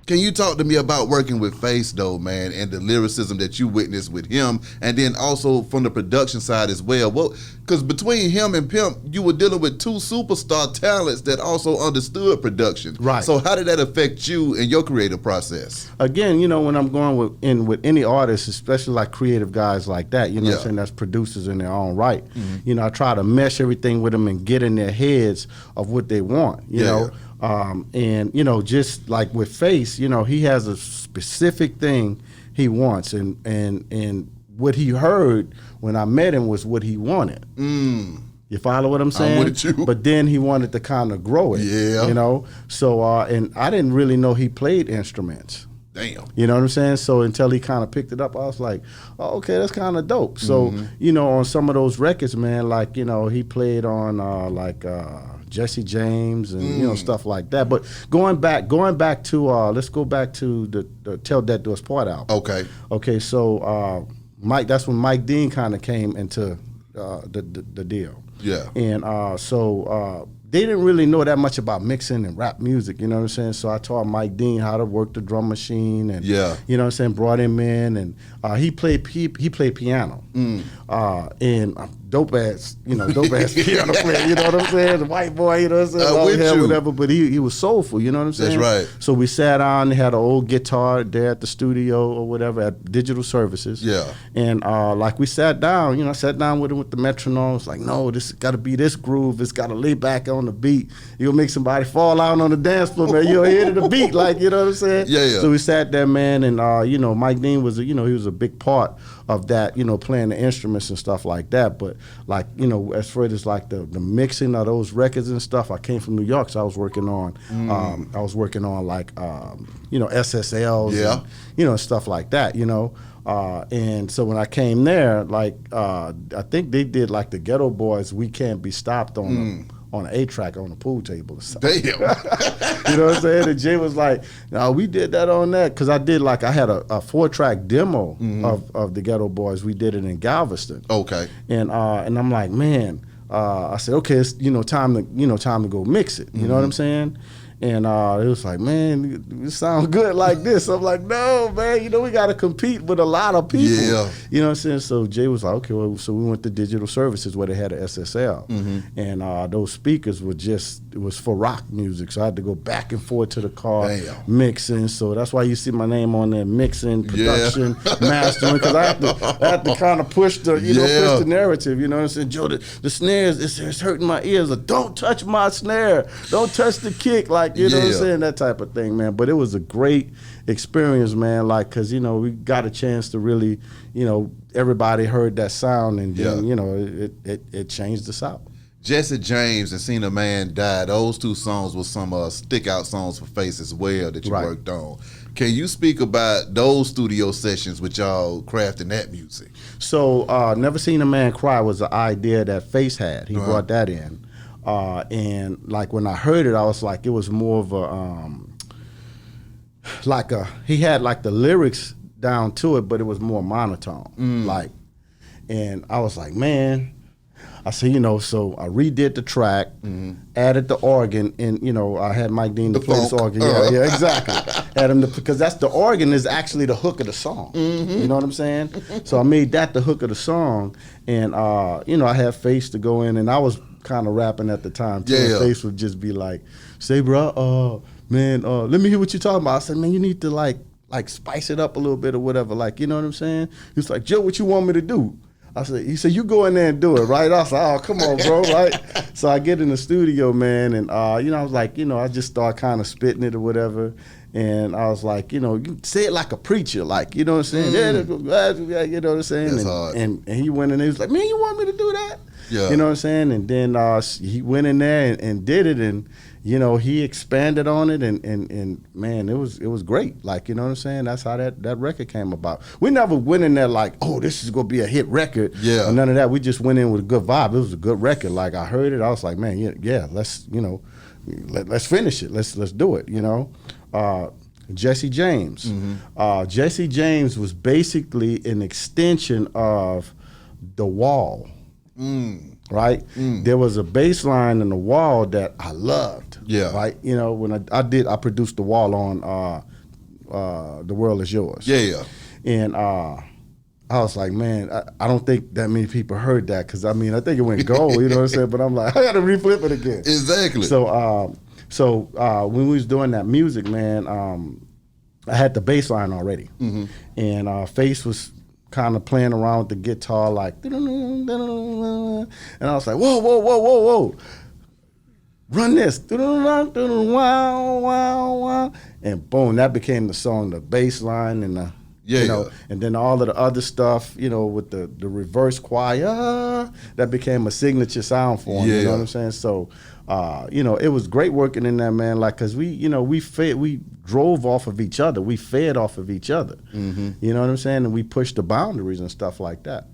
Can you talk to me about working with Face though, man, and the lyricism that you witnessed with him, and then also from the production side as well? Well, because between him and Pimp, you were dealing with two superstar talents that also understood production. Right. So how did that affect you and your creative process? Again, when I'm going with any artist, especially like creative guys like that, what I'm saying, that's producers in their own right. I try to mesh everything with them and get in their heads of what they want, you know. And just like with Face, he has a specific thing he wants, and what he heard when I met him was what he wanted. You follow what I'm saying? I'm with you. But then he wanted to kind of grow it. Yeah. So and I didn't really know he played instruments. Damn. You know what I'm saying? So until he kind of picked it up, I was like, oh, okay, that's kind of dope. So, on some of those records, man, like, he played on Jesse James and stuff like that. But going back to let's go back to the Tell That to Us Part album. Okay. So Mike, that's when Mike Dean kind of came into the deal. Yeah. And so they didn't really know that much about mixing and rap music, you know what I'm saying? So I taught Mike Dean how to work the drum machine, and you know what I'm saying, brought him in, and he played piano. And dope ass piano player, you know what I'm saying? The white boy, you know what I'm saying? Long hair, whatever, but he was soulful, you know what I'm saying? That's right. So we sat down, had an old guitar there at the studio or whatever at Digital Services. Yeah. And like we sat down, I sat down with him with the metronome. It's like, no, this got to be this groove. It's got to lay back on the beat. You'll make somebody fall out on the dance floor, man. You'll hear the beat, like, you know what I'm saying? Yeah. So we sat there, man, and Mike Dean was, he was a big part of that, playing the instruments and stuff like that. But like, as far as like the mixing of those records and stuff, I came from New York, so I was working on like SSLs and stuff like that, and so when I came there, like I think they did like the Ghetto Boys, We Can't Be Stopped on an 8-track on the pool table or something. Damn. You know what I'm saying? And Jay was like, no, we did that on that. Because I had a 4-track demo of the Ghetto Boys. We did it in Galveston. Okay. And I'm like, man, I said, okay, it's time to go mix it. You know what I'm saying? And it was like, man, it sounds good like this. I'm like, no, man, we got to compete with a lot of people. Yeah. You know what I'm saying? So Jay was like, okay, well, so we went to Digital Services where they had an SSL. And those speakers it was for rock music. So I had to go back and forth to the car mixing. So that's why you see my name on there, mixing, production, mastering, because I had to kind of push the, push the narrative. You know what I'm saying? Joe, the snares, it's hurting my ears. Like, don't touch my snare. Don't touch the kick. Like, you know what I'm saying? That type of thing, man. But it was a great experience, man, like, because, we got a chance to really, everybody heard that sound, and then, it changed us out. Jesse James and Seen a Man Die, those two songs were some stick-out songs for Face as well that you worked on. Can you speak about those studio sessions with y'all crafting that music? So, Never Seen a Man Cry was an idea that Face had. He brought that in. And like when I heard it, I was like, it was more of he had like the lyrics down to it, but it was more monotone. Like, and I was like, man, I said, so I redid the track, added the organ, and I had Mike Dean to play this organ. Yeah, exactly. Had him because that's the organ is actually the hook of the song. You know what I'm saying? So I made that the hook of the song, and I had Face to go in, and I was kind of rapping at the time too. Yeah. Face would just be like, say, bro, man, let me hear what you're talking about. I said, man, you need to like spice it up a little bit or whatever. Like, you know what I'm saying? He was like, Joe, what you want me to do? He said, you go in there and do it, right? I was like, oh, come on, bro, right? So I get in the studio, man, and, I was like, I just start kind of spitting it or whatever. And I was like, you say it like a preacher, like, you know what I'm saying? Yeah, you know what I'm saying? That's hard. And he went in there, he was like, man, you want me to do that? Yeah. You know what I'm saying? And then he went in there and did it, and he expanded on it, and man, it was great. Like, you know what I'm saying? That's how that record came about. We never went in there like, oh, this is gonna be a hit record. Yeah. Or none of that. We just went in with a good vibe. It was a good record. Like, I heard it, I was like, man, yeah, let's let's finish it. Let's do it. Jesse James. Jesse James was basically an extension of The Wall. Right? There was a bass line in The Wall that I loved. Yeah. Right? When I produced The Wall on The World Is Yours. Yeah. And I was like, man, I don't think that many people heard that because I think it went gold, you know what I'm saying? But I'm like, I got to reflip it again. Exactly. So when we was doing that music, man, I had the bass line already, and Face was kind of playing around with the guitar, like, and I was like, whoa, run this, and boom, that became the song, the bass line and the. And then all of the other stuff, with the reverse choir, that became a signature sound for him. You know what I'm saying? So, it was great working in that, man. Like, cause we drove off of each other, we fed off of each other. You know what I'm saying? And we pushed the boundaries and stuff like that.